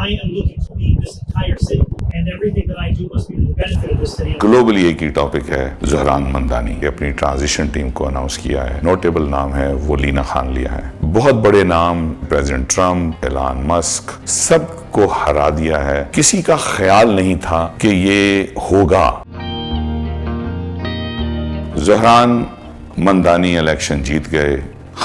I am looking to lead this entire city, and everything that I do must be to the benefit of this city. Globally ایک ہی topic ہے زہران ممدانی نے اپنی transition team کو announce کیا ہے. Notable نام ہے وہ لینا خان لیا ہے. بہت بڑے نام پریزیڈنٹ ٹرمپ، ایلان مسک، سب کو ہرا دیا ہے. کسی کا خیال نہیں تھا کہ یہ ہوگا. زہران ممدانی الیکشن جیت گئے.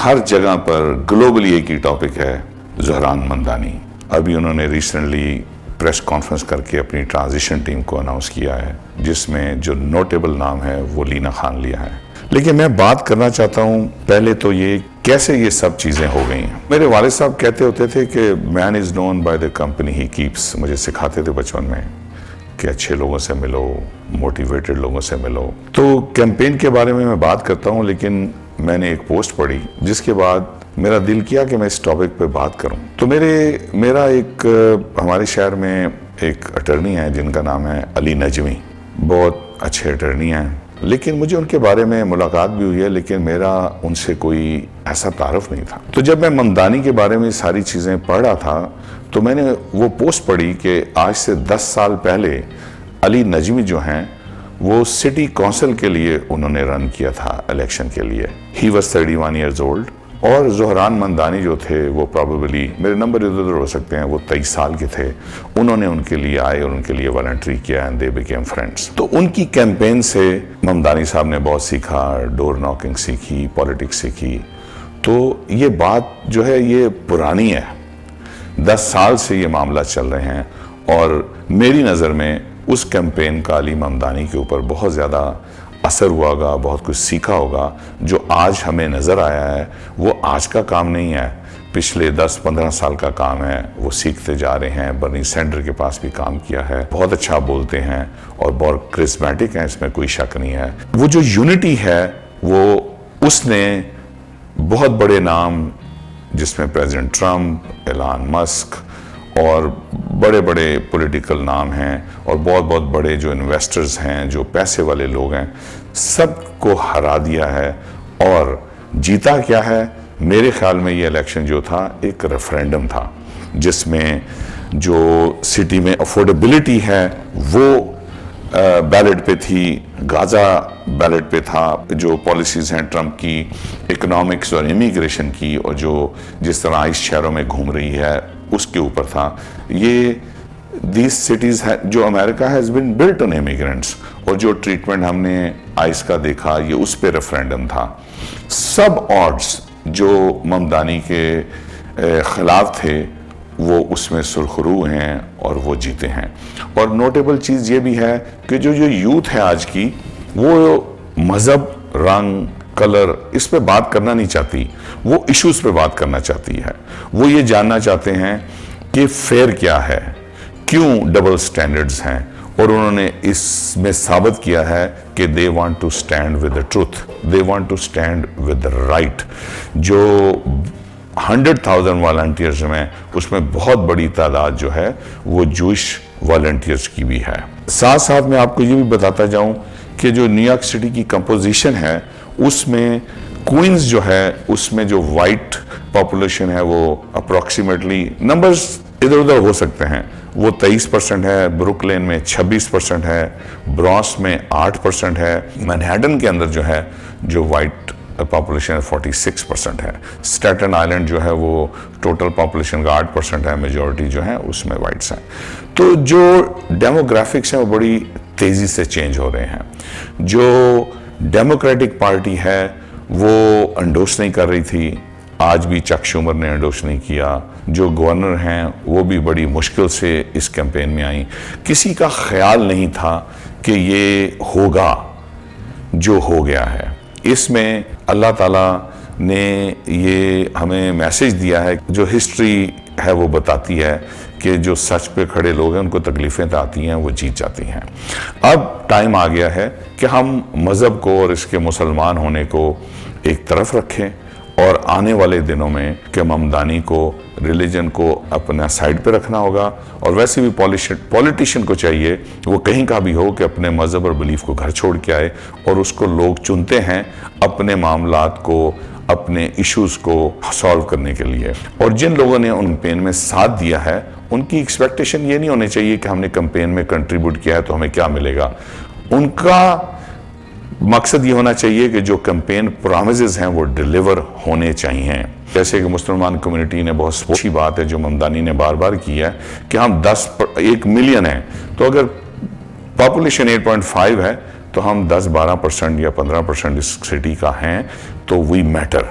ہر جگہ پر گلوبلی ایک ہی ٹاپک ہے زہران ممدانی. ابھی انہوں نے ریسنٹلی پریس کانفرنس کر کے اپنی ٹرانزیشن ٹیم کو اناؤنس کیا ہے، جس میں جو نوٹیبل نام ہے وہ لینا خان لیا ہے. لیکن میں بات کرنا چاہتا ہوں پہلے تو یہ کیسے یہ سب چیزیں ہو گئی ہیں. میرے والد صاحب کہتے ہوتے تھے کہ man is known by the company he keeps. مجھے سکھاتے تھے بچپن میں کہ اچھے لوگوں سے ملو، موٹیویٹڈ لوگوں سے ملو. تو کیمپین کے بارے میں بات کرتا ہوں، لیکن میں نے ایک پوسٹ پڑھی جس کے بعد میرا دل کیا کہ میں اس ٹاپک پہ بات کروں. تو میرا ایک ہمارے شہر میں ایک اٹرنی ہے جن کا نام ہے علی نجمی. بہت اچھے اٹرنی ہیں، لیکن مجھے ان کے بارے میں ملاقات بھی ہوئی ہے، لیکن میرا ان سے کوئی ایسا تعارف نہیں تھا. تو جب میں ممدانی کے بارے میں ساری چیزیں پڑھ رہا تھا تو میں نے وہ پوسٹ پڑھی کہ آج سے 10 سال پہلے علی نجمی جو ہیں وہ سٹی کونسل کے لیے انہوں نے رن کیا تھا الیکشن کے لیے. He was 31 years old. اور زہران ممدانی جو تھے وہ پرابیبلی میرے نمبر ادھر ادھر ہو سکتے ہیں، وہ 23 سال کے تھے. انہوں نے ان کے لیے آئے اور ان کے لیے والنٹری کیا اینڈ دے بیکیم فرینڈس. تو ان کی کیمپین سے ممدانی صاحب نے بہت سیکھا، ڈور ناکنگ سیکھی، پولیٹکس سیکھی. تو یہ بات جو ہے یہ پرانی ہے. 10 سال سے یہ معاملہ چل رہے ہیں اور میری نظر میں اس کیمپین کا علی ممدانی کے اوپر بہت زیادہ اثر ہوا ہوگا، بہت کچھ سیکھا ہوگا. جو آج ہمیں نظر آیا ہے وہ آج کا کام نہیں ہے، پچھلے 10-15 سال کا کام ہے. وہ سیکھتے جا رہے ہیں. برنی سینڈر کے پاس بھی کام کیا ہے. بہت اچھا بولتے ہیں اور بہت کرسمیٹک ہیں، اس میں کوئی شک نہیں ہے. وہ جو یونٹی ہے وہ اس نے بہت بڑے نام جس میں پریزیڈنٹ ٹرمپ، ایلان مسک اور بڑے بڑے پولیٹیکل نام ہیں اور بہت بہت بڑے جو انویسٹرز ہیں، جو پیسے والے لوگ ہیں، سب کو ہرا دیا ہے. اور جیتا کیا ہے؟ میرے خیال میں یہ الیکشن جو تھا ایک ریفرینڈم تھا جس میں جو سٹی میں افورڈیبلٹی ہے وہ بیلٹ پہ تھی، غازہ بیلٹ پہ تھا. جو پالیسیز ہیں ٹرمپ کی اکنامکس اور امیگریشن کی اور جو جس طرح آئس شہروں میں گھوم رہی ہے اس کے اوپر تھا. یہ دیز سٹیز جو America has been built on immigrants, اور جو ٹریٹمنٹ ہم نے آئس کا دیکھا یہ اس پہ ریفرینڈم تھا. سب آڈز جو ممدانی کے خلاف تھے وہ اس میں سرخرو ہیں اور وہ جیتے ہیں. اور نوٹیبل چیز یہ بھی ہے کہ جو یوتھ ہے آج کی وہ مذہب، رنگ، کلر اس پہ بات کرنا نہیں چاہتی، وہ ایشوز پہ بات کرنا چاہتی ہے. وہ یہ جاننا چاہتے ہیں کہ فیئر کیا ہے، کیوں ڈبل سٹینڈرڈز ہیں. اور انہوں نے اس میں ثابت کیا ہے کہ they want to stand with the truth, they want to stand with the right. جو 100,000 والنٹیئرز میں اس میں بہت بڑی تعداد جو ہے وہ جوئش والنٹیئرز کی بھی ہے. ساتھ ساتھ میں آپ کو یہ بھی بتاتا جاؤں کہ جو نیو یارک سٹی کی کمپوزیشن ہے اس میں کوئنز جو ہے اس میں جو وائٹ پاپولیشن ہے وہ اپروکسیمیٹلی نمبرز ادھر ادھر ہو سکتے ہیں، وہ 23% ہے. بروک لین میں 26% ہے. برانس میں 8% ہے. مینہٹن کے اندر جو ہے جو وائٹ پاپولیشن 46% ہے. اسٹیٹن آئلینڈ جو ہے وہ ٹوٹل پاپولیشن کا 8% ہے. میجورٹی جو ہے اس میں وائٹس ہیں. تو جو ڈیموگرافکس ہیں وہ بڑی تیزی سے چینج ہو رہے ہیں. جو ڈیموکریٹک پارٹی ہے وہ انڈوس نہیں کر رہی تھی، آج بھی چک شومر نے انڈوس نہیں کیا. جو گورنر ہیں وہ بھی بڑی مشکل سے اس کیمپین میں آئیں. کسی کا خیال نہیں تھا کہ یہ ہوگا جو ہو گیا ہے. اس میں اللہ تعالیٰ نے یہ ہمیں میسج دیا ہے. جو ہسٹری ہے وہ بتاتی ہے کہ جو سچ پہ کھڑے لوگ ہیں ان کو تکلیفیں تو آتی ہیں، وہ جیت جاتی ہیں. اب ٹائم آ گیا ہے کہ ہم مذہب کو اور اس کے مسلمان ہونے کو ایک طرف رکھیں اور آنے والے دنوں میں کہ ممدانی کو، ریلیجن کو اپنا سائڈ پہ رکھنا ہوگا. اور ویسے بھی پولیٹیشین کو چاہیے وہ کہیں کا بھی ہو کہ اپنے مذہب اور بلیف کو گھر چھوڑ کے آئے. اور اس کو لوگ چنتے ہیں اپنے معاملات کو اپنے ایشوز کو سالو کرنے کے لیے. اور جن لوگوں نے ان کیمپین میں ساتھ دیا ہے ان کی ایکسپیکٹیشن یہ نہیں ہونی چاہیے کہ ہم نے کیمپین میں کنٹریبیوٹ کیا ہے تو ہمیں کیا ملے گا. ان کا مقصد یہ ہونا چاہیے کہ جو کیمپین پرامزز ہیں وہ ڈیلیور ہونے چاہیے. جیسے کہ مسلمان کمیونٹی نے بہت اچھی بات ہے جو ممدانی نے بار بار کی ہے کہ ہم 1 ملین ہیں تو اگر پاپولیشن 8.5 ہے تو ہم 10-12% یا 15% اس سٹی کا ہیں تو وی میٹر.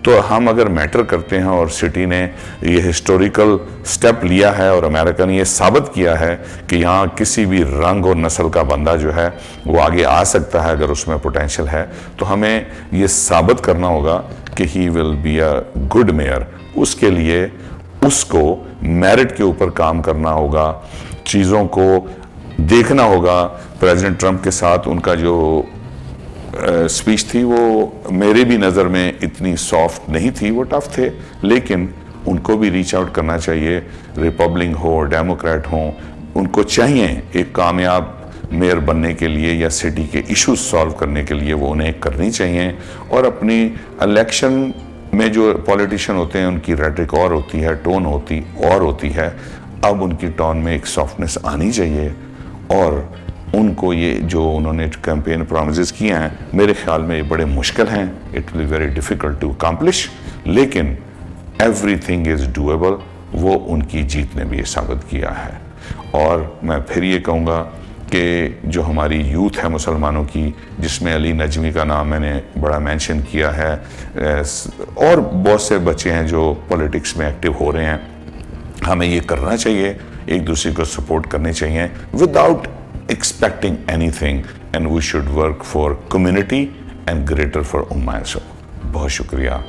تو ہم اگر میٹر کرتے ہیں اور سٹی نے یہ ہسٹوریکل سٹیپ لیا ہے اور امریکہ نے یہ ثابت کیا ہے کہ یہاں کسی بھی رنگ اور نسل کا بندہ جو ہے وہ آگے آ سکتا ہے اگر اس میں پوٹینشیل ہے, تو ہمیں یہ ثابت کرنا ہوگا کہ he will be a good mayor. اس کے لیے اس کو میرٹ کے اوپر کام کرنا ہوگا, چیزوں کو دیکھنا ہوگا. پریزیڈنٹ ٹرمپ کے ساتھ ان کا جو سپیچ تھی وہ میرے بھی نظر میں اتنی سافٹ نہیں تھی, وہ ٹف تھے, لیکن ان کو بھی ریچ آؤٹ کرنا چاہیے. ریپبلک ہو ڈیموکریٹ ہوں, ان کو چاہیے ایک کامیاب میئر بننے کے لیے یا سٹی کے ایشوز سالو کرنے کے لیے وہ انہیں کرنی چاہیے. اور اپنی الیکشن میں جو پولیٹیشین ہوتے ہیں ان کی ریٹرک اور ہوتی ہے, ٹون ہوتی ہے. اب ان کی ٹون میں ایک سافٹنس آنی چاہیے اور ان کو یہ جو انہوں نے کیمپین پرامزز کیے ہیں میرے خیال میں یہ بڑے مشکل ہیں. It will be very difficult to accomplish, لیکن ایوری تھنگ از ڈویبل. وہ ان کی جیت نے بھی یہ ثابت کیا ہے. اور میں پھر یہ کہوں گا کہ جو ہماری یوتھ ہے مسلمانوں کی, جس میں علی نجمی کا نام میں نے بڑا مینشن کیا ہے, اور بہت سے بچے ہیں جو پولیٹکس میں ایکٹیو ہو رہے ہیں, ہمیں یہ کرنا چاہیے, ایک دوسرے کو سپورٹ کرنے چاہیے without expecting anything, and we should work for community and greater for Ummah. بہت شکریہ.